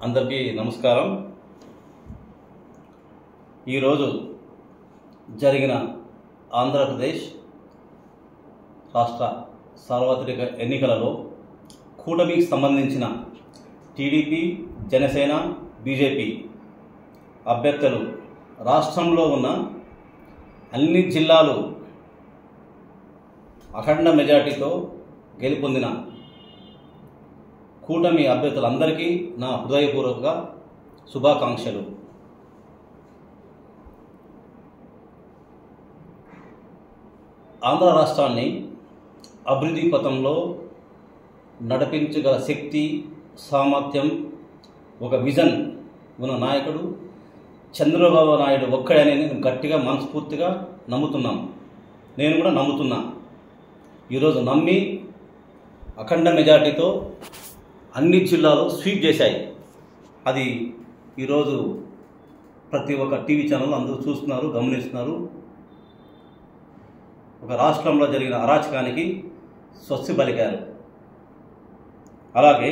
అందరికీ నమస్కారం. ఈరోజు జరిగిన ఆంధ్రప్రదేశ్ రాష్ట్ర సార్వత్రిక ఎన్నికలలో కూటమికి సంబంధించిన టీడీపీ, జనసేన, బీజేపీ అభ్యర్థులు రాష్ట్రంలో ఉన్న అన్ని జిల్లాలు అఖండ మెజార్టీతో గెలుపొందిన కూటమి అభ్యర్థులందరికీ నా హృదయపూర్వక శుభాకాంక్షలు. ఆంధ్ర రాష్ట్రాన్ని అభివృద్ధి పథంలో నడిపించగల శక్తి, సామర్థ్యం, ఒక విజన్ ఉన్న నాయకుడు చంద్రబాబు నాయుడు ఒక్కడనే నేను గట్టిగా మనస్ఫూర్తిగా నమ్ముతున్నాను. నేను కూడా నమ్ముతున్నా. ఈరోజు నమ్మి అఖండ మెజార్టీతో అన్ని జిల్లాలు స్వీప్ చేశాయి. అది ఈరోజు ప్రతి ఒక్క టీవీ ఛానల్ అందరూ చూస్తున్నారు, గమనిస్తున్నారు. ఒక రాష్ట్రంలో జరిగిన అరాచకానికి స్వస్తి పలికారు. అలాగే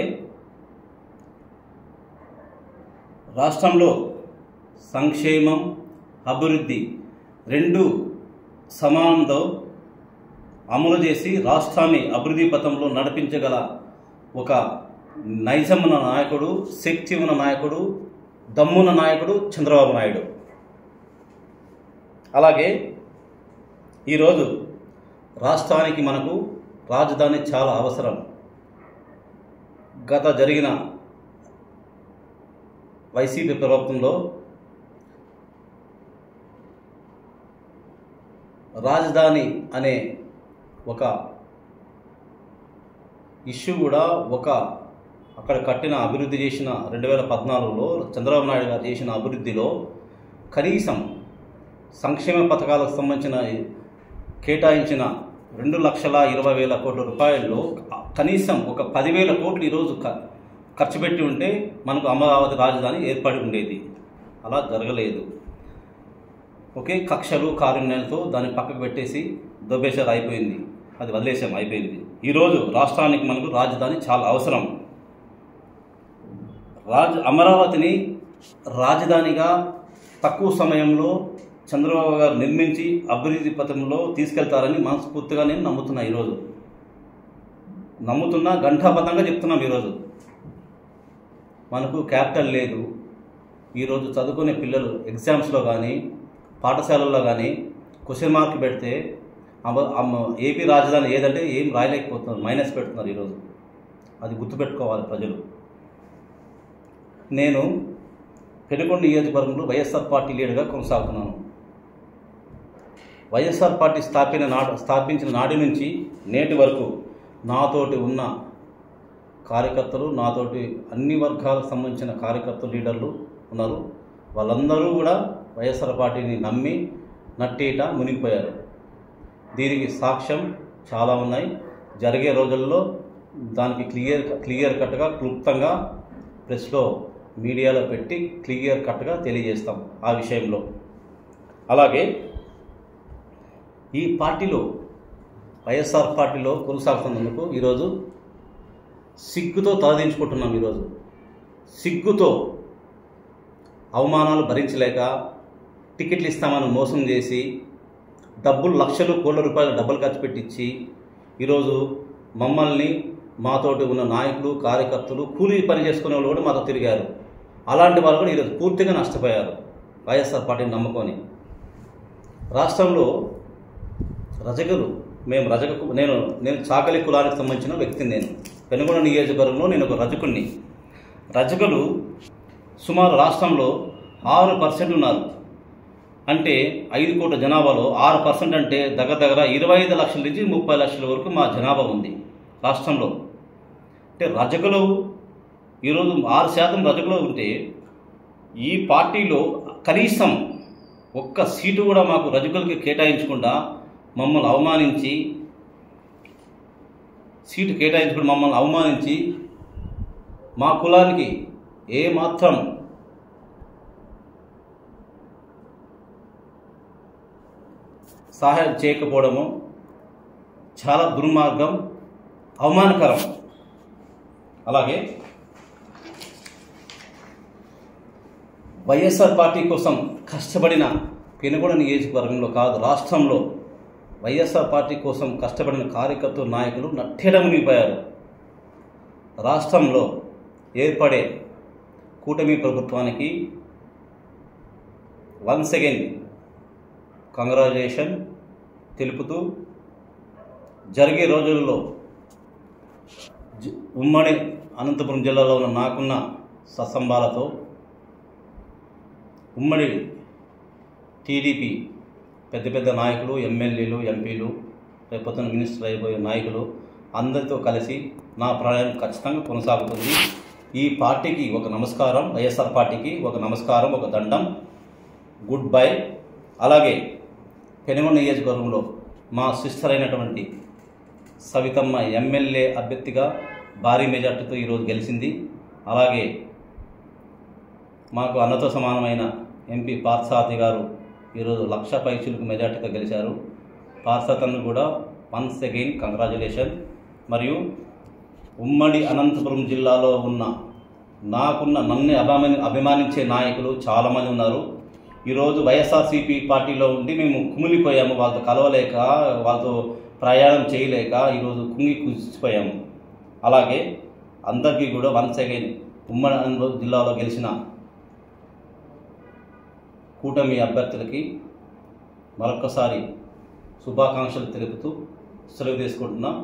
రాష్ట్రంలో సంక్షేమం, అభివృద్ధి రెండు సమానంతో అమలు చేసి రాష్ట్రాన్ని అభివృద్ధి పథంలో నడిపించగల ఒక నైజం ఉన్న నాయకుడు, శక్తి ఉన్న నాయకుడు, దమ్మున్న నాయకుడు చంద్రబాబు నాయుడు. అలాగే ఈరోజు రాష్ట్రానికి మనకు రాజధాని చాలా అవసరం. గత జరిగిన వైసీపీ ప్రభుత్వంలో రాజధాని అనే ఒక ఇష్యూ కూడా అక్కడ కట్టిన అభివృద్ధి చేసిన 2014లో చంద్రబాబు నాయుడు గారు చేసిన అభివృద్ధిలో కనీసం సంక్షేమ పథకాలకు సంబంధించిన కేటాయించిన 2,20,000 కోట్ల రూపాయల్లో కనీసం ఒక 10,000 కోట్లు ఈరోజు ఖర్చు పెట్టి ఉంటే మనకు అమరావతి రాజధాని ఏర్పడి ఉండేది. అలా జరగలేదు. ఒకే కక్షలు, కారుణ్యాలతో దాన్ని పక్కకు పెట్టేసి దొబ్బేశారు, అయిపోయింది. అది వదిలేసాం, అయిపోయింది. ఈరోజు రాష్ట్రానికి మనకు రాజధాని చాలా అవసరం. అమరావతిని రాజధానిగా తక్కువ సమయంలో చంద్రబాబు గారు నిర్మించి అభివృద్ధి పథంలో తీసుకెళ్తారని మనస్ఫూర్తిగా నేను నమ్ముతున్నా. ఈరోజు నమ్ముతున్నా, ఘంటాబద్ధంగా చెప్తున్నాం. ఈరోజు మనకు క్యాపిటల్ లేదు. ఈరోజు చదువుకునే పిల్లలు ఎగ్జామ్స్లో కానీ పాఠశాలల్లో కానీ క్వశ్చన్ మార్క్ పెడితే ఏపీ రాజధాని ఏదంటే ఏం రాయలేకపోతున్నారు, మైనస్ పెడుతున్నారు. ఈరోజు అది గుర్తుపెట్టుకోవాలి ప్రజలు. నేను పెనుకొండ నియోజకవర్గంలో వైఎస్ఆర్ పార్టీ లీడర్గా కొనసాగుతున్నాను. వైఎస్ఆర్ పార్టీ స్థాపించిన నాటి నుంచి నేటి వరకు నాతోటి ఉన్న కార్యకర్తలు, నాతోటి అన్ని వర్గాలకు సంబంధించిన కార్యకర్తలు, లీడర్లు ఉన్నారు. వాళ్ళందరూ కూడా వైఎస్ఆర్ పార్టీని నమ్మి నట్టేట మునిగిపోయారు. దీనికి సాక్ష్యం చాలా ఉన్నాయి. జరిగే రోజుల్లో దానికి క్లియర్ కట్గా, క్లుప్తంగా ప్రెస్లో, మీడియాలో పెట్టి క్లియర్ కట్గా తెలియజేస్తాం ఆ విషయంలో. అలాగే ఈ పార్టీలో, వైఎస్ఆర్ పార్టీలో కొనసాగుతున్నందుకు ఈరోజు సిగ్గుతో తలదించుకుంటున్నాం. ఈరోజు సిగ్గుతో అవమానాలు భరించలేక టికెట్లు ఇస్తామని మోసం చేసి డబ్బులు లక్షలు, కోట్ల రూపాయల డబ్బులు ఖర్చు పెట్టించి ఈరోజు మమ్మల్ని, మాతోటి ఉన్న నాయకులు, కార్యకర్తలు, కూలీ పని చేసుకునే వాళ్ళు కూడా మాతో తిరిగారు. అలాంటి వాళ్ళు కూడా ఈరోజు పూర్తిగా నష్టపోయారు వైఎస్ఆర్ పార్టీని నమ్ముకొని. రాష్ట్రంలో రజకులు, నేను చాకలి కులానికి సంబంధించిన వ్యక్తిని. నేను పెనుగొండ నియోజకవర్గంలో నేను ఒక రజకుడిని. రజకులు సుమారు రాష్ట్రంలో 6% ఉన్నారు. అంటే 5 కోట్ల జనాభాలో 6% అంటే దగ్గర 25 లక్షల నుంచి 30 లక్షల వరకు మా జనాభా ఉంది రాష్ట్రంలో. అంటే రజకులు ఈరోజు 6% రజకులు ఉంటే ఈ పార్టీలో కనీసం ఒక్క సీటు కూడా మాకు రజకులకి కేటాయించకుండా మమ్మల్ని అవమానించి, మా కులానికి ఏమాత్రం సహాయం చేయకపోవడము చాలా దుర్మార్గం, అవమానకరం. అలాగే వైఎస్ఆర్ పార్టీ కోసం కష్టపడిన పెనుగొండ నియోజకవర్గంలో కాదు రాష్ట్రంలో వైఎస్ఆర్ పార్టీ కోసం కష్టపడిన కార్యకర్తలు నాయకులు నట్టేట మునిగిపోయారు. రాష్ట్రంలో ఏర్పడే కూటమి ప్రభుత్వానికి వన్స్ అగైన్ కంగ్రాచులేషన్ తెలుపుతూ జరిగే రోజుల్లో ఉమ్మడి అనంతపురం జిల్లాలో ఉన్న నాకున్న సత్సంబాలతో ఉమ్మడి టీడీపీ పెద్ద పెద్ద నాయకులు, ఎమ్మెల్యేలు, ఎంపీలు, రేపొద్దున మినిస్టర్ అయిపోయే నాయకులు అందరితో కలిసి నా ప్రయాణం ఖచ్చితంగా కొనసాగుతుంది. ఈ పార్టీకి ఒక నమస్కారం, వైఎస్ఆర్ పార్టీకి ఒక నమస్కారం, ఒక దండం, గుడ్ బై. అలాగే పెనుగొండ నియోజకవర్గంలో మా సిస్టర్ అయినటువంటి సవితమ్మ ఎమ్మెల్యే అభ్యర్థిగా భారీ మెజార్టీతో ఈరోజు గెలిచింది. అలాగే మాకు అన్నతో సమానమైన ఎంపీ పార్థసారథి గారు ఈరోజు 1,00,000 పైచిలకు మెజార్టీతో గెలిచారు. పార్థసారథిని కూడా వన్స్ అగైన్ కంగ్రాచులేషన్. మరియు ఉమ్మడి అనంతపురం జిల్లాలో ఉన్న నన్ను అభిమానించే నాయకులు చాలామంది ఉన్నారు. ఈరోజు వైఎస్ఆర్సీపీ పార్టీలో ఉండి మేము కుమిలిపోయాము, వాళ్ళతో కలవలేక, వాళ్ళతో ప్రయాణం చేయలేక ఈరోజు కూర్చిపోయాము. అలాగే అందరికీ కూడా వన్స్ అగైన్ ఉమ్మడి అనంతపురం జిల్లాలో గెలిచిన కూటమి అభ్యర్థులకి మరొకసారి శుభాకాంక్షలు తెలుపుతూ సెలవు తీసుకుంటున్నాం.